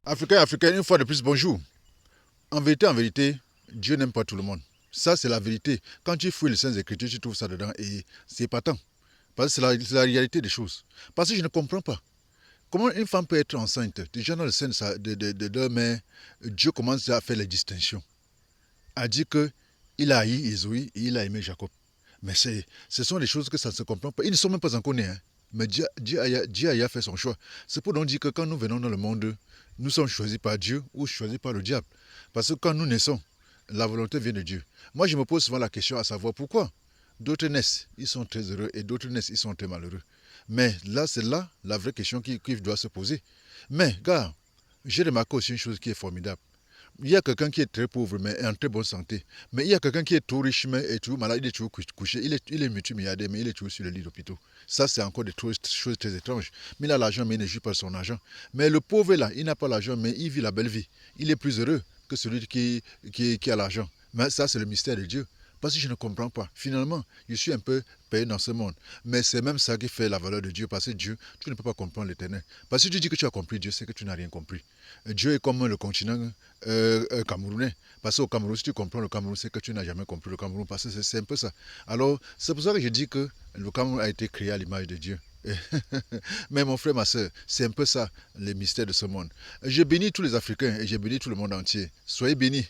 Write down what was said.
Africain, une fois de plus, bonjour. En vérité, Dieu n'aime pas tout le monde. Ça, c'est la vérité. Quand tu fouilles les Saintes Écritures, tu trouves ça dedans et c'est épatant. Parce que c'est la réalité des choses. Parce que je ne comprends pas. Comment une femme peut être enceinte? Déjà dans le sein de deux mères, Dieu commence à faire les distinctions. A dit qu'il a haï Isaïe et il a aimé Jacob. Mais ce sont des choses que ça ne se comprend pas. Ils ne sont même pas encore nés. Hein. Mais Dieu a fait son choix. C'est pour donc dire que quand nous venons dans le monde, nous sommes choisis par Dieu ou choisis par le diable. Parce que quand nous naissons, la volonté vient de Dieu. Moi, je me pose souvent la question à savoir pourquoi. D'autres naissent, ils sont très heureux, et d'autres naissent, ils sont très malheureux. Mais là, c'est là la vraie question qui doit se poser. Mais, gars, j'ai remarqué aussi une chose qui est formidable. Il y a quelqu'un qui est très pauvre mais en très bonne santé. Mais il y a quelqu'un qui est tout riche mais est toujours malade, il est toujours couché. Il est multimilliardaire mais il est toujours sur le lit d'hôpital. Ça, c'est encore des choses très étranges. Mais il a l'argent mais il ne joue pas son argent. Mais le pauvre là, il n'a pas l'argent mais il vit la belle vie. Il est plus heureux que celui qui a l'argent. Mais ça, c'est le mystère de Dieu. Parce que je ne comprends pas. Finalement, je suis un peu payé dans ce monde. Mais c'est même ça qui fait la valeur de Dieu. Parce que Dieu, tu ne peux pas comprendre l'éternel. Parce que si tu dis que tu as compris Dieu, c'est que tu n'as rien compris. Dieu est comme le continent camerounais. Parce qu'au Cameroun, si tu comprends le Cameroun, c'est que tu n'as jamais compris le Cameroun. Parce que c'est un peu ça. Alors, c'est pour ça que je dis que le Cameroun a été créé à l'image de Dieu. Mais mon frère, ma soeur, c'est un peu ça, les mystères de ce monde. Je bénis tous les Africains et je bénis tout le monde entier. Soyez bénis.